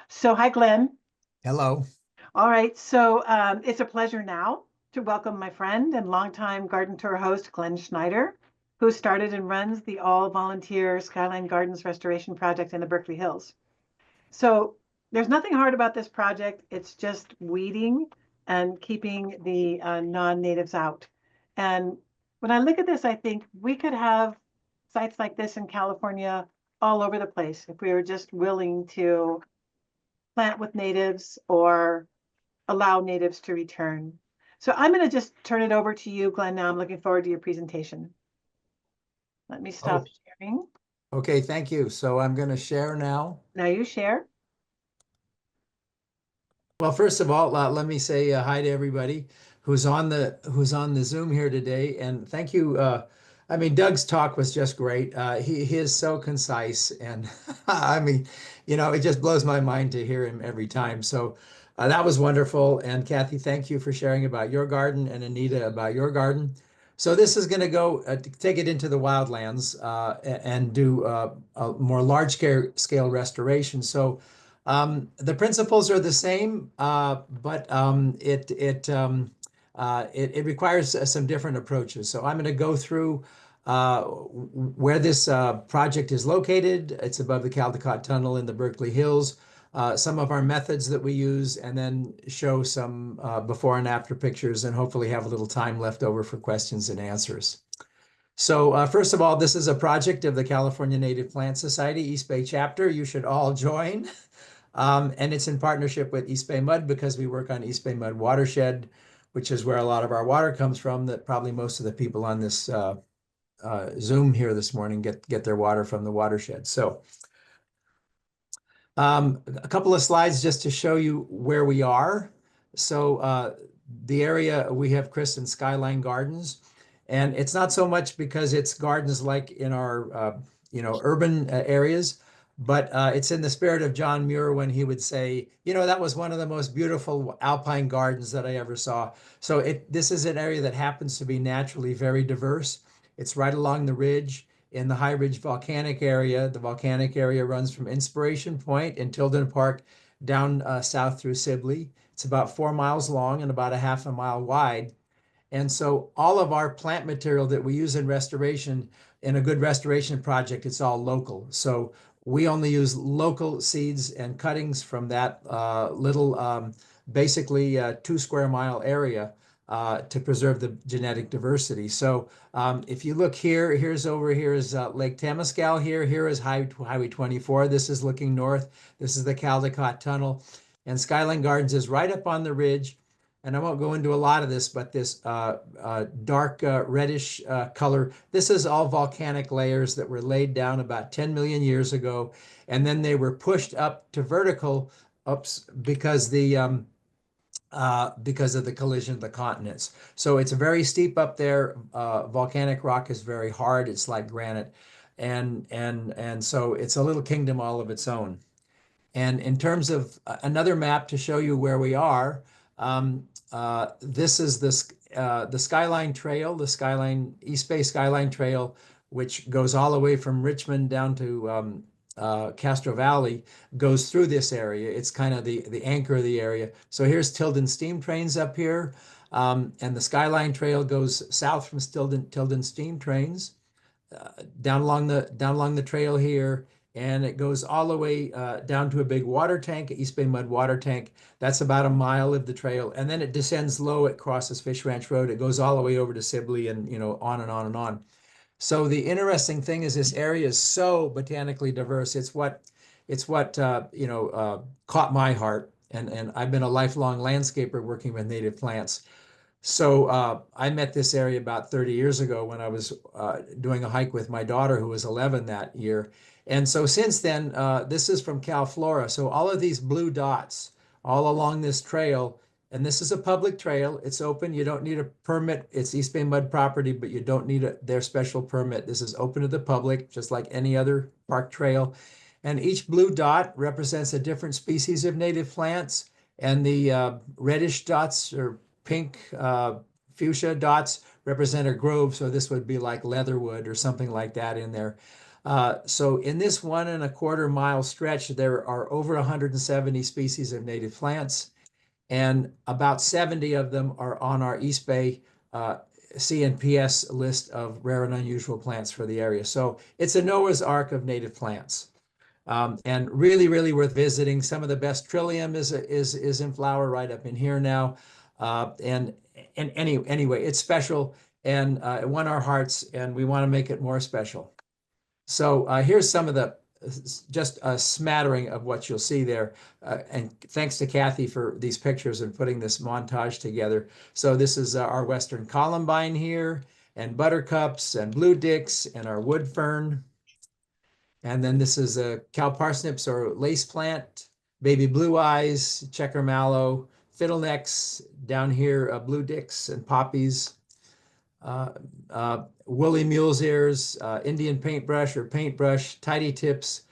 So, hi, Glenn. Hello. All right. It's a pleasure now to welcome my friend and longtime garden tour host, Glenn Schneider, who started and runs the all volunteer Skyline Gardens Restoration Project in the Berkeley Hills. So, there's nothing hard about this project. It's just weeding and keeping the non-natives out. And when I look at this, I think we could have sites like this in California all over the place if we were just willing to plant with natives or allow natives to return. So I'm going to just turn it over to you, Glenn. Now I'm looking forward to your presentation. Let me stop Oh, sharing. okay, thank you. So I'm going to share now. Now you share. Well, first of all, let me say hi to everybody who's on the Zoom here today, and thank you. I mean, Doug's talk was just great. He is so concise, and I mean, it just blows my mind to hear him every time. So that was wonderful. And Kathy, thank you for sharing about your garden, and Anita about your garden. So this is going to go take it into the wildlands and do a more large scale restoration. So. The principles are the same, but it requires some different approaches. So I'm going to go through where this project is located. It's above the Caldecott Tunnel in the Berkeley Hills. Some of our methods that we use, and then show some before and after pictures, and hopefully have a little time left over for questions and answers. So first of all, this is a project of the California Native Plant Society East Bay chapter. You should all join. And it's in partnership with East Bay Mud because we work on East Bay Mud watershed, which is where a lot of our water comes from, that probably most of the people on this Zoom here this morning get their water from the watershed. So a couple of slides just to show you where we are. So the area we have Chris and Skyline Gardens, and it's not so much because it's gardens like in our urban areas, but it's in the spirit of John Muir when he would say, that was one of the most beautiful alpine gardens that I ever saw. So this is an area that happens to be naturally very diverse. It's right along the ridge in the High Ridge volcanic area. The volcanic area runs from Inspiration Point in Tilden Park down south through Sibley. It's about 4 miles long and about a half a mile wide. And so all of our plant material that we use in restoration, in a good restoration project, it's all local. So we only use local seeds and cuttings from that little, basically 2 square mile area to preserve the genetic diversity. So if you look here, here's Lake Temescal here. Here is Highway 24. This is looking north. This is the Caldecott Tunnel. And Skyline Gardens is right up on the ridge. And I won't go into a lot of this, but this dark reddish color, this is all volcanic layers that were laid down about 10 million years ago. And then they were pushed up to vertical ups because of the collision of the continents. So it's very steep up there. Volcanic rock is very hard. It's like granite. And so it's a little kingdom all of its own. And in terms of another map to show you where we are, this is the Skyline Trail, the East Bay Skyline Trail, which goes all the way from Richmond down to Castro Valley, goes through this area. It's kind of the anchor of the area. So here's Tilden steam trains up here, and the Skyline Trail goes south from Tilden steam trains down along the trail here, and it goes all the way down to a big water tank, East Bay Mud water tank. That's about a mile of the trail, and then it descends low. It crosses Fish Ranch Road. It goes all the way over to Sibley, and on and on and on. So the interesting thing is this area is so botanically diverse. It's what caught my heart, and I've been a lifelong landscaper working with native plants. So I met this area about 30 years ago when I was doing a hike with my daughter, who was 11 that year. And so since then, this is from Cal Flora. So all of these blue dots all along this trail, and this is a public trail. It's open. You don't need a permit. It's East Bay Mud property, but you don't need their special permit. This is open to the public, just like any other park trail. And each blue dot represents a different species of native plants. And the reddish dots or pink fuchsia dots represent a grove. So this would be like leatherwood or something like that in there. So in this 1.25 mile stretch, there are over 170 species of native plants, and about 70 of them are on our East Bay CNPS list of rare and unusual plants for the area. So it's a Noah's Ark of native plants. And really, really worth visiting. Some of the best trillium is in flower right up in here now. And anyway, it's special and it won our hearts, and we want to make it more special. So here's some of the just a smattering of what you'll see there. And thanks to Kathy for these pictures and putting this montage together. So this is our Western Columbine here, and buttercups and blue dicks and our wood fern. And then this is a cow parsnips or lace plant, baby blue eyes, checker mallow, fiddlenecks, down here, blue dicks and poppies, woolly mule's ears, Indian paintbrush or paintbrush, tidy tips,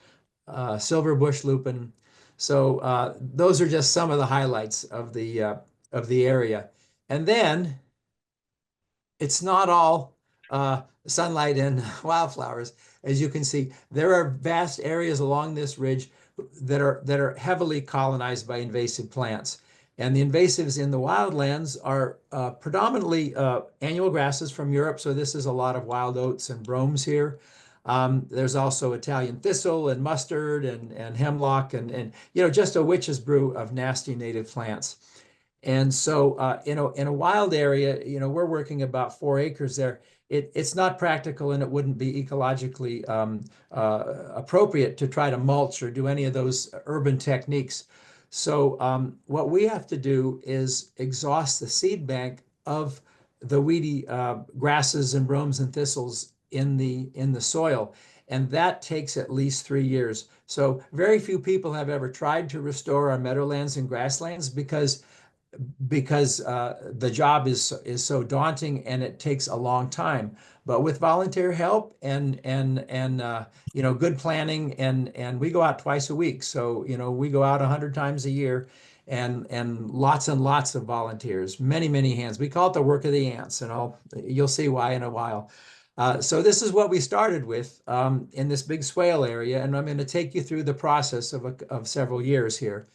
silver bush lupin. So those are just some of the highlights of the area. And then it's not all sunlight and wildflowers. As you can see, there are vast areas along this ridge that are heavily colonized by invasive plants. And the invasives in the wildlands are predominantly annual grasses from Europe. So this is a lot of wild oats and bromes here. There's also Italian thistle and mustard and hemlock and just a witch's brew of nasty native plants. And so in a wild area, we're working about 4 acres there. It's not practical, and it wouldn't be ecologically appropriate to try to mulch or do any of those urban techniques. So what we have to do is exhaust the seed bank of the weedy grasses and bromes and thistles in the soil. And that takes at least 3 years. So very few people have ever tried to restore our meadowlands and grasslands because the job is so daunting and it takes a long time. But with volunteer help and good planning, and we go out twice a week, so we go out 100 times a year, and lots of volunteers, many hands. We call it the work of the ants, and you'll see why in a while. So this is what we started with in this big swale area, and I'm going to take you through the process of several years here.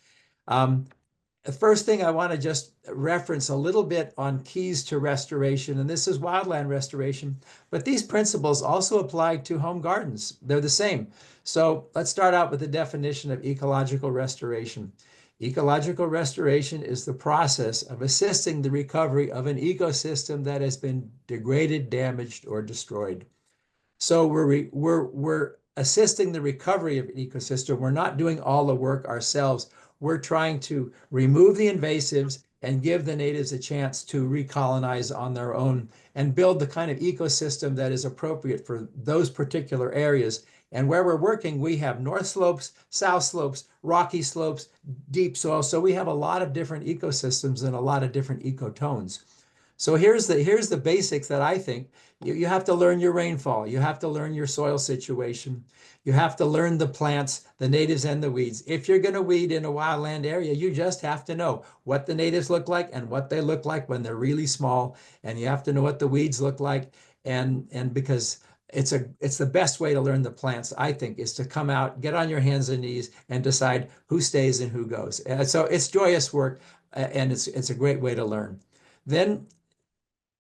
The first thing I want to just reference a little bit on keys to restoration, and this is wildland restoration, but these principles also apply to home gardens. They're the same. So let's start out with the definition of ecological restoration. Ecological restoration is the process of assisting the recovery of an ecosystem that has been degraded, damaged, or destroyed. So we're assisting the recovery of an ecosystem. We're not doing all the work ourselves. We're trying to remove the invasives and give the natives a chance to recolonize on their own and build the kind of ecosystem that is appropriate for those particular areas. And where we're working, we have north slopes, south slopes, rocky slopes, deep soil. So we have a lot of different ecosystems and a lot of different ecotones. So here's the basics that I think. You have to learn your rainfall. You have to learn your soil situation. You have to learn the plants, the natives and the weeds. If you're going to weed in a wildland area, you just have to know what the natives look like and what they look like when they're really small. And you have to know what the weeds look like. And because it's the best way to learn the plants, I think, is to come out, get on your hands and knees, and decide who stays and who goes. So it's joyous work, and it's a great way to learn. Then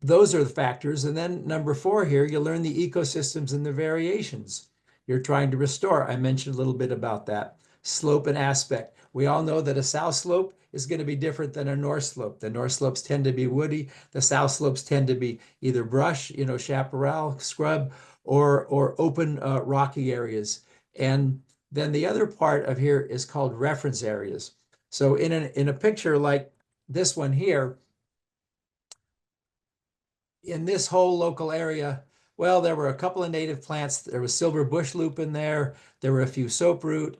those are the factors. And then number 4 here, you learn the ecosystems and the variations you're trying to restore. I mentioned a little bit about that. Slope and aspect. We all know that a south slope is going to be different than a north slope. The north slopes tend to be woody. The south slopes tend to be either brush, chaparral, scrub, or open rocky areas. And then the other part of here is called reference areas. So in a picture like this one here, in this whole local area, well, there were a couple of native plants. There was silver bush lupin there. There were a few soaproot.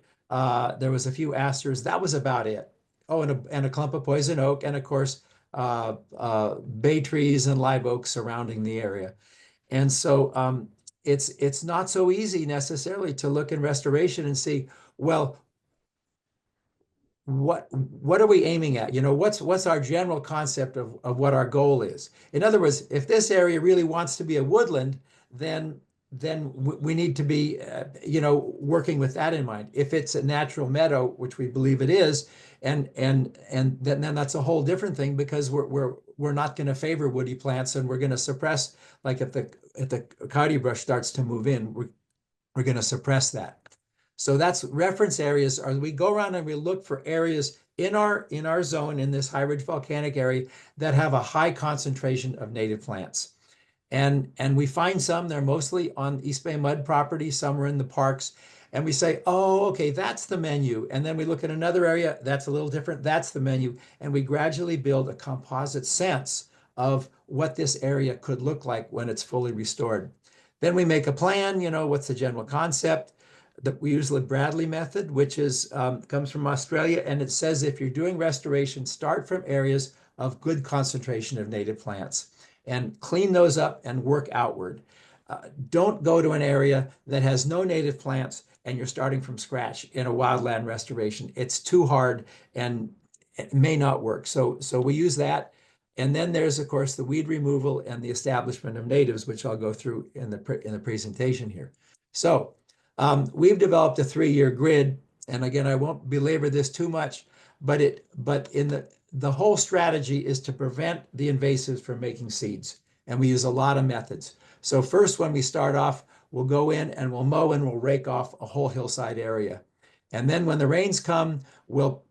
There was a few asters. That was about it. Oh, and a clump of poison oak, and of course, bay trees and live oaks surrounding the area. And so it's not so easy necessarily to look in restoration and see, well, what are we aiming at? What's our general concept of what our goal is? In other words, if this area really wants to be a woodland, then then we need to be, working with that in mind. If it's a natural meadow, which we believe it is, and then that's a whole different thing, because we're not going to favor woody plants, and we're going to suppress, like if the coyote brush starts to move in, we're going to suppress that. So that's reference areas. Are we go around and we look for areas in our zone, in this high ridge volcanic area, that have a high concentration of native plants. And we find some, they're mostly on East Bay mud property, some are in the parks. And we say, oh, okay, that's the menu. And then we look at another area that's a little different, that's the menu. And we gradually build a composite sense of what this area could look like when it's fully restored. Then we make a plan, what's the general concept? That we use the Bradley method, which comes from Australia. And it says if you're doing restoration, start from areas of good concentration of native plants and clean those up and work outward. Don't go to an area that has no native plants and you're starting from scratch in a wildland restoration. It's too hard and it may not work. So we use that. And then there's, of course, the weed removal and the establishment of natives, which I'll go through in the presentation here. So we've developed a 3-year grid. And again, I won't belabor this too much, but in the whole strategy is to prevent the invasives from making seeds. And we use a lot of methods. So first, when we start off, we'll go in and we'll mow and we'll rake off a whole hillside area. And then when the rains come, we'll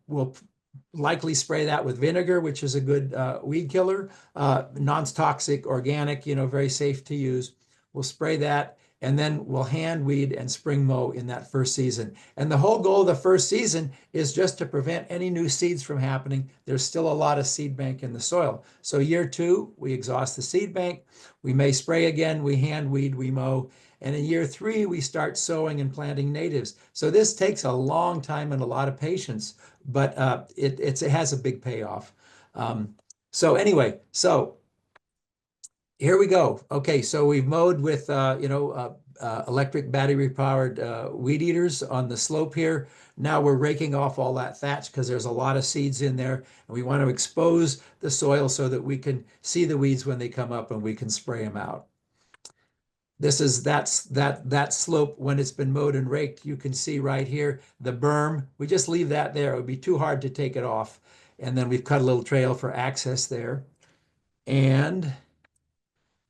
likely spray that with vinegar, which is a good weed killer, non-toxic, organic, very safe to use. We'll spray that. And then we'll hand weed and spring mow in that first season. And the whole goal of the first season is just to prevent any new seeds from happening. There's still a lot of seed bank in the soil. So year 2, we exhaust the seed bank. We may spray again, we hand weed, we mow. And in year 3, we start sowing and planting natives. So this takes a long time and a lot of patience, but it has a big payoff. So anyway, here we go. Okay, so we've mowed with electric battery-powered weed eaters on the slope here. Now we're raking off all that thatch because there's a lot of seeds in there, and we want to expose the soil so that we can see the weeds when they come up and we can spray them out. This is that slope when it's been mowed and raked. You can see right here the berm. We just leave that there. It would be too hard to take it off, and then we've cut a little trail for access there, and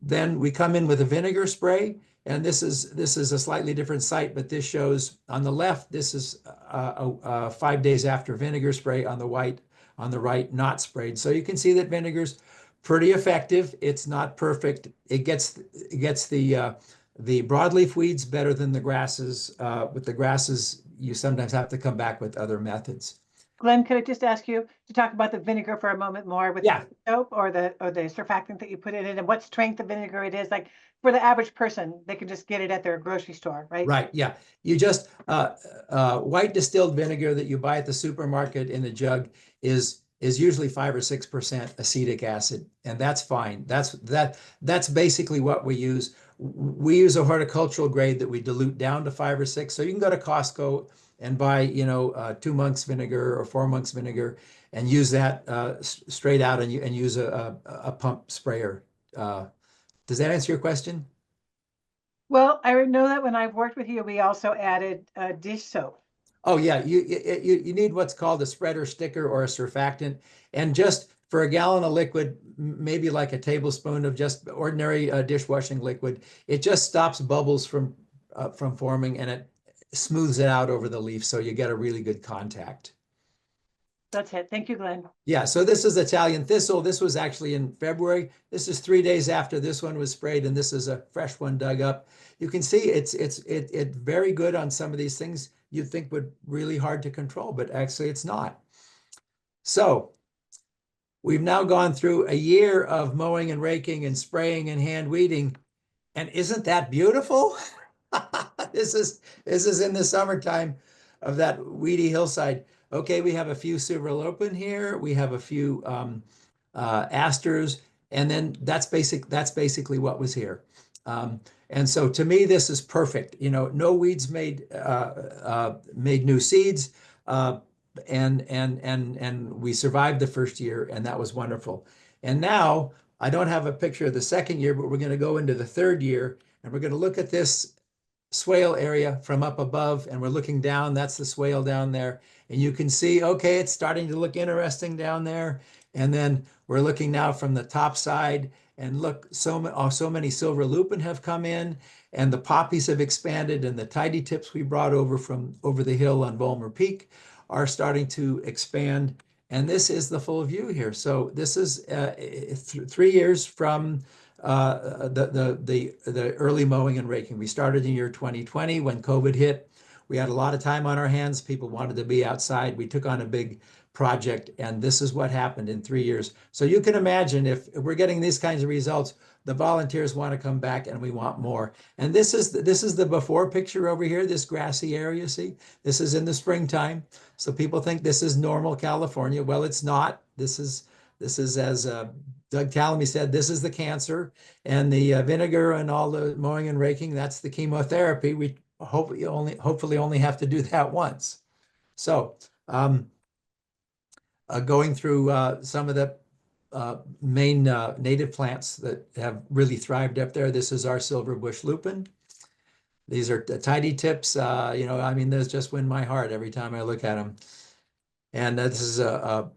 then we come in with a vinegar spray, and this is a slightly different site, but this shows on the left, this is 5 days after vinegar spray. On the right, not sprayed. So you can see that vinegar's pretty effective. It's not perfect. It gets the broadleaf weeds better than the grasses. With the grasses, you sometimes have to come back with other methods. Glenn, could I just ask you to talk about the vinegar for a moment more with Yeah. the soap or the surfactant that you put in it, and what strength of vinegar it is? Like for the average person, they can just get it at their grocery store, right? Right. Yeah. You just white distilled vinegar that you buy at the supermarket in the jug is usually 5 or 6% acetic acid, and that's fine. That's basically what we use. We use a horticultural grade that we dilute down to 5 or 6. So you can go to Costco and buy 2 monks vinegar or 4 monks vinegar and use that straight out, and use a pump sprayer. Does that answer your question? Well, I know that when I've worked with you, we also added dish soap. Oh yeah, you need what's called a spreader sticker or a surfactant, and just for a gallon of liquid, maybe like a tablespoon of just ordinary dishwashing liquid, it just stops bubbles from forming, and it smooths it out over the leaf, so you get a really good contact. That's it. Thank you, Glenn. Yeah, so this is Italian thistle. This was actually in February. This is 3 days after this one was sprayed, and this is a fresh one dug up. You can see it's very good on some of these things you'd think would really hard to control, but actually it's not. So we've now gone through a year of mowing and raking and spraying and hand weeding, and isn't that beautiful? This is in the summertime of that weedy hillside. Okay, we have a few Silverlopen here. We have a few asters, and then that's basically what was here. And so to me, this is perfect. No weeds made new seeds, and we survived the first year, and that was wonderful. And now I don't have a picture of the second year, but we're going to go into the third year, And we're going to look at this swale area from up above, and we're looking down. That's the swale down there. And you can see, okay, it's starting to look interesting down there. And then we're looking now from the top side, and look, so many silver lupin have come in, and the poppies have expanded, and the tidy tips we brought over from over the hill on Volmer Peak are starting to expand. And this is the full view here. So this is 3 years from the early mowing and raking. We started in year 2020 when COVID hit. We had a lot of time on our hands. People wanted to be outside. We took on a big project, and this is what happened in 3 years. So you can imagine if we're getting these kinds of results, the volunteers want to come back and we want more. And this is the before picture over here, this grassy area. See, this is in the springtime. So people think this is normal California. Well, it's not. This is as Doug Talamy said, this is the cancer, and the vinegar and all the mowing and raking, that's the chemotherapy. We hopefully only have to do that once. So going through some of the main native plants that have really thrived up there. This is our silver bush lupin. These are tidy tips. I mean, those just win my heart every time I look at them. And this is a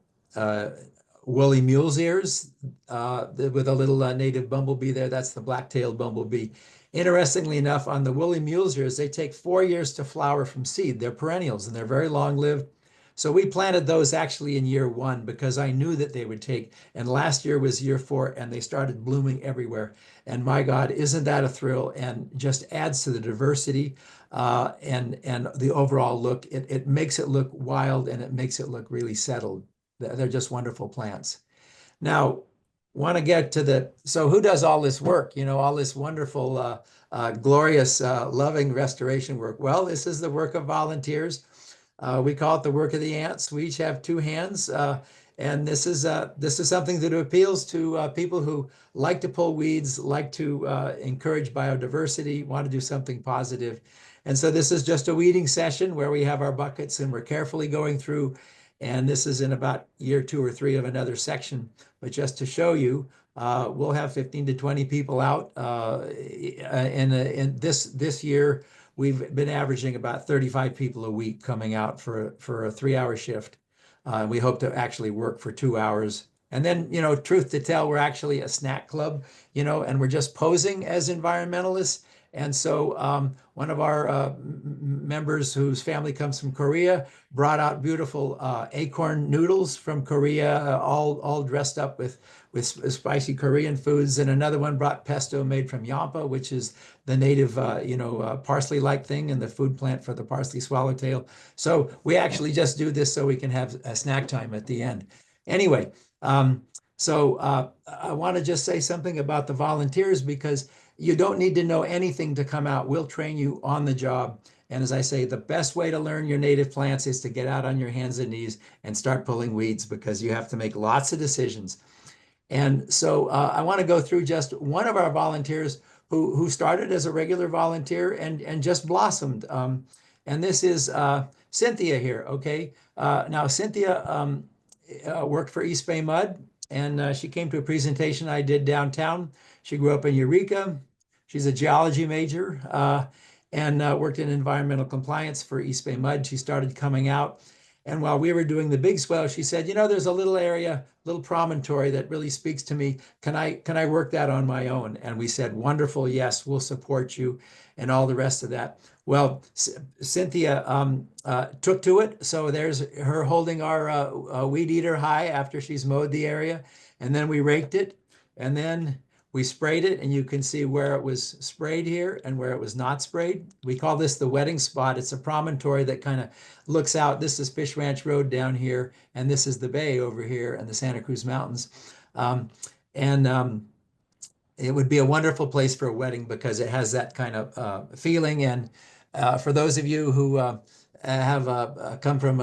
woolly mule's ears with a little native bumblebee there. That's the black-tailed bumblebee. Interestingly enough, on the woolly mule's ears, they take 4 years to flower from seed. They're perennials and they're very long-lived. So we planted those actually in year 1 because I knew that they would take. And last year was year 4, and they started blooming everywhere. And my God, isn't that a thrill? And just adds to the diversity and the overall look. It makes it look wild, and it makes it look really settled. They're just wonderful plants. Now, want to get to so who does all this work? All this wonderful, glorious, loving restoration work. Well, this is the work of volunteers. We call it the work of the ants. We each have 2 hands. And this is something that appeals to people who like to pull weeds, like to encourage biodiversity, want to do something positive. And so this is just a weeding session where we have our buckets and we're carefully going through. And this is in about year 2 or 3 of another section. But just to show you, we'll have 15 to 20 people out. In this year, we've been averaging about 35 people a week coming out for a 3-hour shift. We hope to actually work for 2 hours. And then, truth to tell, we're actually a snack club, and we're just posing as environmentalists. And so one of our members whose family comes from Korea brought out beautiful acorn noodles from Korea, all dressed up with spicy Korean foods. And another one brought pesto made from yampa, which is the native, parsley-like thing and the food plant for the parsley swallowtail. So we actually just do this so we can have a snack time at the end. Anyway, so I want to just say something about the volunteers because you don't need to know anything to come out. We'll train you on the job. And as I say, the best way to learn your native plants is to get out on your hands and knees and start pulling weeds because you have to make lots of decisions. And so I want to go through just one of our volunteers who started as a regular volunteer and just blossomed. And this is Cynthia here, okay? Now, Cynthia worked for East Bay Mud, and she came to a presentation I did downtown. She grew up in Eureka. She's a geology major and worked in environmental compliance for East Bay Mud. She started coming out. And while we were doing the big swell, she said, there's a little area, little promontory that really speaks to me. Can I work that on my own? And we said, wonderful, yes, we'll support you and all the rest of that. Well, Cynthia took to it. So there's her holding our weed eater high after she's mowed the area. And then we raked it. And then we sprayed it, and you can see where it was sprayed here and where it was not sprayed. We call this the wetting spot. It's a promontory that kind of looks out. This is Fish Ranch Road down here, and this is the bay over here and the Santa Cruz Mountains. It would be a wonderful place for a wedding because it has that kind of feeling. And for those of you who have come from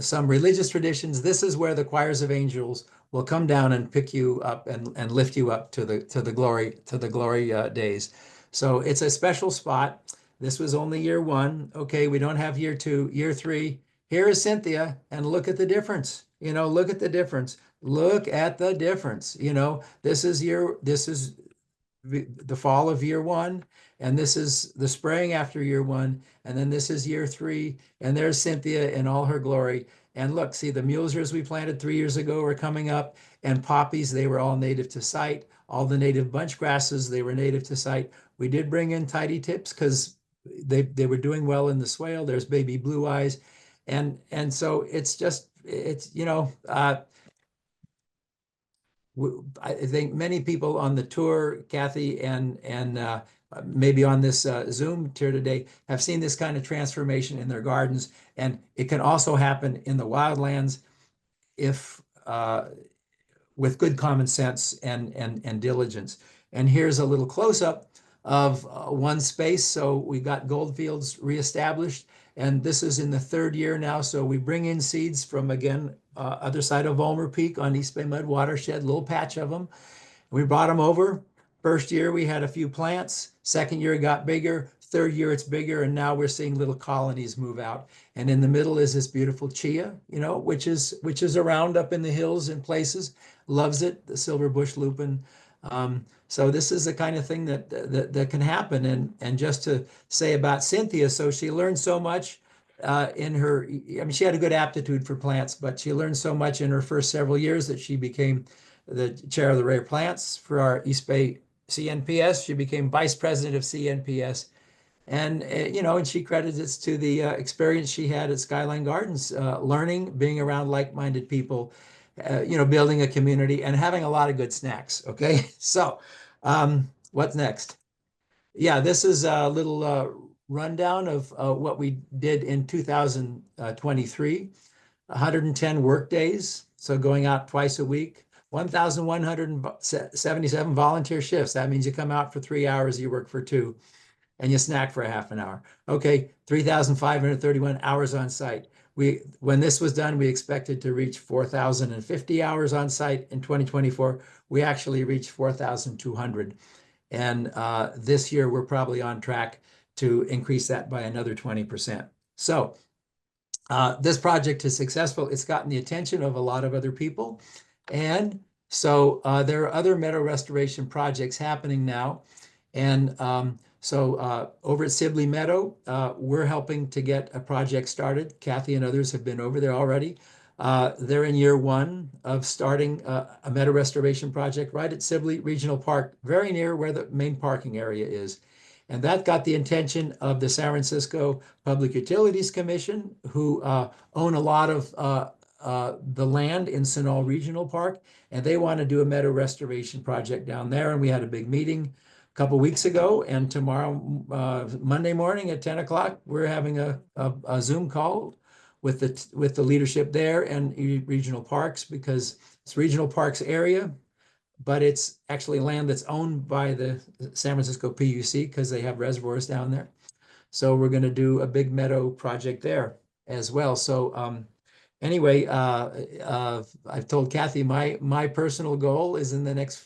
some religious traditions, this is where the choirs of angels will come down and pick you up and lift you up to the glory days. So it's a special spot. This was only year 1. Okay, we don't have year 2, year 3. Here is Cynthia, and look at the difference. Look at the difference. Look at the difference. This is the fall of year one, and this is the spring after year one, and then this is year three, and there's Cynthia in all her glory. And look, see, the mulesers we planted 3 years ago are coming up, and poppies, they were all native to site. All the native bunch grasses, they were native to site. We did bring in tidy tips because they were doing well in the swale. There's baby blue eyes. And so it's just, it's, I think many people on the tour, Kathy, and maybe on this Zoom tour today, have seen this kind of transformation in their gardens, and it can also happen in the wildlands if with good common sense and diligence. And here's a little close-up of one space. So we got goldfields reestablished, and this is in the third year now. So we bring in seeds from, again, other side of Ulmer Peak on East Bay Mud Watershed, little patch of them. We brought them over. First year we had a few plants. Second year it got bigger. Third year it's bigger, and now we're seeing little colonies move out. And in the middle is this beautiful chia, which is around up in the hills in places. Loves it, the silver bush lupin. So this is the kind of thing that can happen. And just to say about Cynthia, so she learned so much in her. I mean, she had a good aptitude for plants, but she learned so much in her first several years that she became the chair of the rare plants for our East Bay CNPS. She became vice president of CNPS. And, and she credits it to the experience she had at Skyline Gardens, learning, being around like-minded people, building a community and having a lot of good snacks. Okay. So what's next? Yeah, this is a little rundown of what we did in 2023, 110 work days. So going out twice a week, 1,177 volunteer shifts. That means you come out for 3 hours, you work for 2, and you snack for a half an hour. Okay, 3,531 hours on site. When this was done, we expected to reach 4,050 hours on site. In 2024, we actually reached 4,200. And this year, we're probably on track to increase that by another 20%. So this project is successful. It's gotten the attention of a lot of other people. And so there are other meadow restoration projects happening now. And so over at Sibley Meadow, we're helping to get a project started. Kathy and others have been over there already. They're in year one of starting a meadow restoration project right at Sibley Regional Park, very near where the main parking area is. And that got the attention of the San Francisco Public Utilities Commission, who own a lot of the land in Sunol Regional Park, and they want to do a meadow restoration project down there. And we had a big meeting a couple weeks ago, and tomorrow, Monday morning at 10 o'clock, we're having a Zoom call with the leadership there and regional parks, because it's regional parks area, but it's actually land that's owned by the San Francisco PUC because they have reservoirs down there. So we're going to do a big meadow project there as well. So anyway, I've told Kathy my personal goal is in the next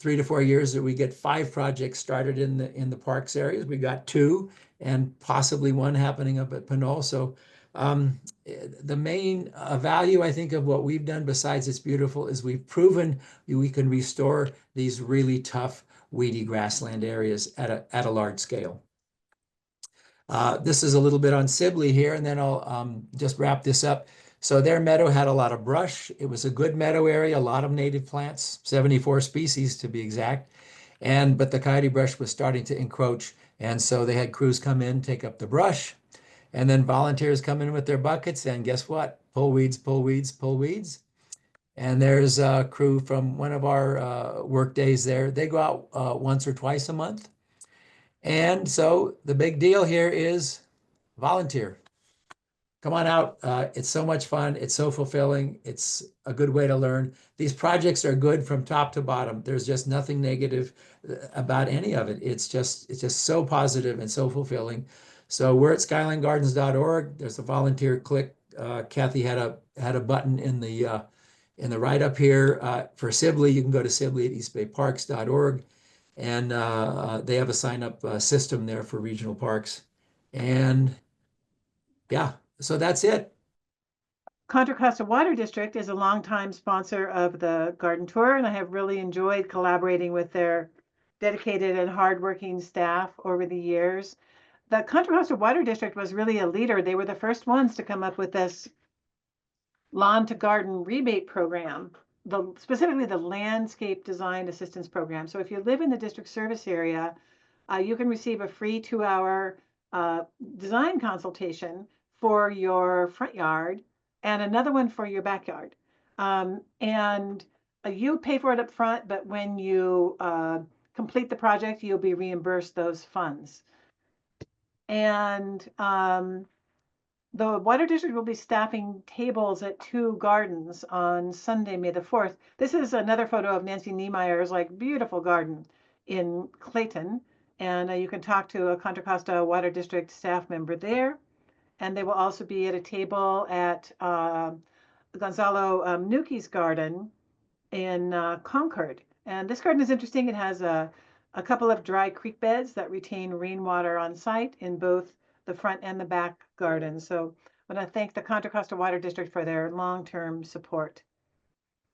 3 to 4 years that we get 5 projects started in the parks areas. We got 2 and possibly 1 happening up at Pinole. So the main value, I think, of what we've done, besides it's beautiful, is we've proven we can restore these really tough, weedy grassland areas at a large scale. This is a little bit on Sibley here, and then I'll just wrap this up. So their meadow had a lot of brush. It was a good meadow area, a lot of native plants, 74 species to be exact. But the coyote brush was starting to encroach. And so they had crews come in, take up the brush, and then volunteers come in with their buckets, and guess what? Pull weeds, pull weeds, pull weeds. And there's a crew from one of our work days there. They go out once or twice a month. And so the big deal here is volunteer. Come on out. It's so much fun. It's so fulfilling. It's a good way to learn. These projects are good from top to bottom. There's just nothing negative about any of it. It's just so positive and so fulfilling. So we're at skylinegardens.org. There's a volunteer click. Kathy had a button in the write up here for Sibley. You can go to Sibley at eastbayparks.org, and they have a sign up system there for regional parks. And yeah, so that's it. Contra Costa Water District is a longtime sponsor of the garden tour, and I have really enjoyed collaborating with their dedicated and hardworking staff over the years. The Contra Costa Water District was really a leader. They were the first ones to come up with this lawn to garden rebate program, specifically the landscape design assistance program. So if you live in the district service area, you can receive a free 2-hour design consultation for your front yard and another one for your backyard. And you pay for it up front, but when you complete the project, you'll be reimbursed those funds. And the Water District will be staffing tables at 2 gardens on Sunday, May the 4th. This is another photo of Nancy Niemeyer's beautiful garden in Clayton. And you can talk to a Contra Costa Water District staff member there. And they will also be at a table at Gonzalo Nuki's garden in Concord. And this garden is interesting. It has a couple of dry creek beds that retain rainwater on site in both the front and the back garden. So I want to thank the Contra Costa Water District for their long-term support.